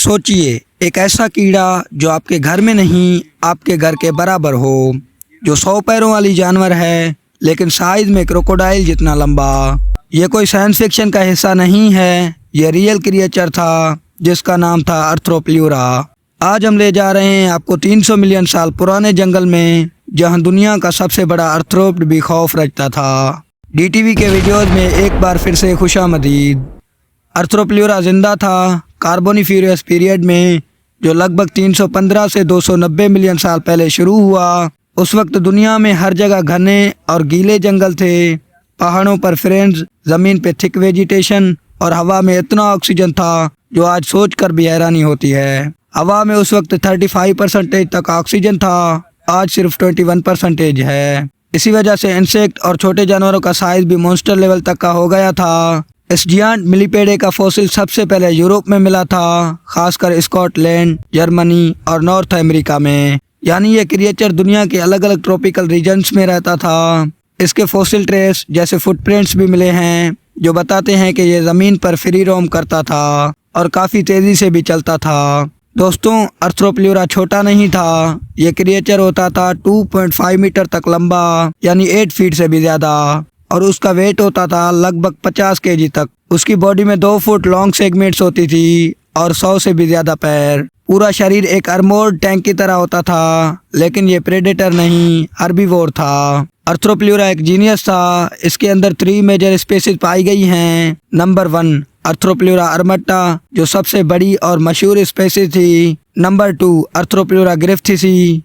सोचिए, एक ऐसा कीड़ा जो आपके घर में नहीं, आपके घर के बराबर हो, जो 100 पैरों वाली जानवर है लेकिन साइज में क्रोकोडाइल जितना लंबा। ये कोई साइंस फिक्शन का हिस्सा नहीं है, ये रियल क्रिएचर था जिसका नाम था आर्थ्रोप्ल्यूरा। आज हम ले जा रहे हैं आपको 300 मिलियन साल पुराने जंगल में, जहां दुनिया का सबसे बड़ा आर्थ्रोपोड भी खौफ रखता था। डीटीवी के वीडियोज में एक बार फिर से खुशामदीद। आर्थ्रोप्ल्यूरा जिंदा था कार्बोनिफेरस पीरियड में, जो लगभग 315 से 290 मिलियन साल पहले शुरू हुआ। उस वक्त दुनिया में हर जगह घने और गीले जंगल थे, पहाड़ों पर फ्रेंड्स, जमीन पे थिक वेजिटेशन और हवा में इतना ऑक्सीजन था जो आज सोचकर भी हैरानी होती है। हवा में उस वक्त 35% तक ऑक्सीजन था, आज सिर्फ 21% है। इसी वजह से इंसेक्ट और छोटे जानवरों का साइज भी मॉन्स्टर लेवल तक का हो गया था। इस जियांट मिलीपेडे का फॉसिल सबसे पहले यूरोप में मिला था, खासकर स्कॉटलैंड, जर्मनी और नॉर्थ अमेरिका में। यानी ये क्रिएचर दुनिया के अलग अलग ट्रॉपिकल रीजन्स में रहता था। इसके फॉसिल ट्रेस जैसे फुटप्रिंट्स भी मिले हैं, जो बताते हैं कि ये ज़मीन पर फ्री रोम करता था और काफ़ी तेज़ी से भी चलता था। दोस्तों, आर्थ्रोप्ल्यूरा छोटा नहीं था, ये क्रिएचर होता था 2.5 मीटर तक लंबा, यानी 8 फीट से भी ज़्यादा, और उसका वेट होता था लगभग 50 केजी तक। उसकी बॉडी में 2 फुट लॉन्ग सेगमेंट्स होती थी और 100 से भी ज़्यादा पैर। पूरा शरीर एक आर्मोर्ड टैंक की तरह होता था, लेकिन ये प्रेडेटर नहीं, हर्बीवोर था। आर्थ्रोप्ल्यूरा एक जीनियस था। इसके अंदर 3 मेजर स्पीशीज पाई गई हैं। नंबर 1 आर्थ्रोप्ल्यूरा अर्मट्टा, जो सबसे बड़ी और मशहूर स्पीशीज थी। नंबर 2 आर्थ्रोप्ल्यूरा ग्रिफ्थिसी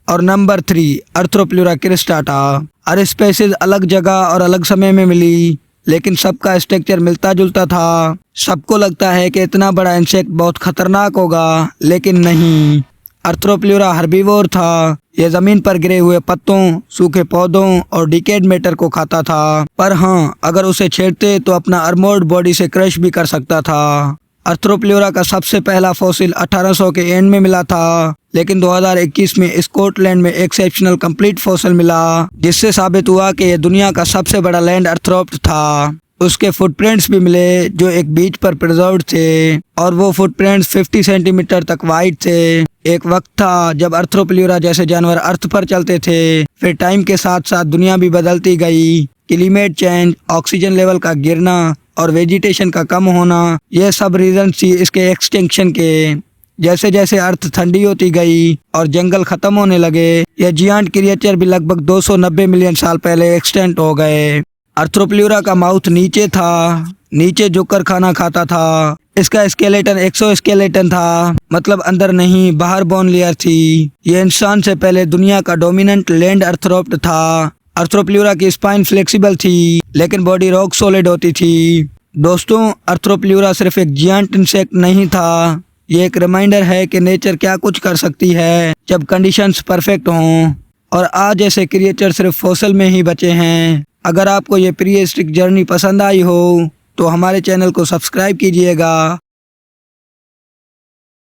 और नंबर 3 आर्थ्रोप्ल्यूरा क्रिस्टाटा। हर स्पीशीज अलग जगह और अलग समय में मिली, लेकिन सबका स्ट्रक्चर मिलता जुलता था। सबको लगता है कि इतना बड़ा इंसेक्ट बहुत खतरनाक होगा, लेकिन नहीं। आर्थ्रोप्ल्यूरा हर्बीवोर था। यह जमीन पर गिरे हुए पत्तों, सूखे पौधों और डिकेड मैटर को खाता था, पर हाँ, अगर उसे छेड़ते तो अपना आर्मोर्ड बॉडी से क्रश भी कर सकता था। आर्थ्रोप्ल्यूरा का सबसे पहला फॉसिल 1800 के एंड में मिला था, लेकिन 2021 में स्कॉटलैंड में एक्सेप्शनल कंप्लीट फॉसिल मिला, जिससे साबित हुआ कि यह दुनिया का सबसे बड़ा लैंड आर्थ्रोपोड था। उसके फुटप्रिंट्स भी मिले जो एक बीच पर प्रिजर्व्ड थे, और वो फुटप्रिंट्स 50 सेंटीमीटर तक वाइड थे। एक वक्त था जब आर्थ्रोप्ल्यूरा जैसे जानवर अर्थ पर चलते थे। फिर टाइम के साथ साथ दुनिया भी बदलती गई। क्लाइमेट चेंज, ऑक्सीजन लेवल का गिरना और वेजिटेशन का कम होना, ये सब रीजन थी इसके एक्सटिंक्शन के। जैसे जैसे अर्थ ठंडी होती गई और जंगल खत्म होने लगे, ये जियांट क्रिएचर भी लगभग 290 मिलियन साल पहले एक्सटेंट हो गए। आर्थ्रोप्ल्यूरा का माउथ नीचे था, नीचे झुककर खाना खाता था। इसका स्केलेटन एक्सोस्केलेटन था, मतलब अंदर नहीं, बाहर बोन लेयर थी। ये इंसान से पहले दुनिया का डोमिनेंट लैंड आर्थ्रोपोड था। आर्थ्रोप्ल्यूरा की स्पाइन फ्लेक्सिबल थी, लेकिन बॉडी रॉक सॉलिड होती थी। दोस्तों, आर्थ्रोप्ल्यूरा सिर्फ एक जियांट इंसेक्ट नहीं था, ये एक रिमाइंडर है कि नेचर क्या कुछ कर सकती है जब कंडीशंस परफेक्ट हों। और आज ऐसे क्रिएचर सिर्फ फॉसिल में ही बचे हैं। अगर आपको ये प्री हिस्ट्रिक जर्नी पसंद आई हो तो हमारे चैनल को सब्सक्राइब कीजिएगा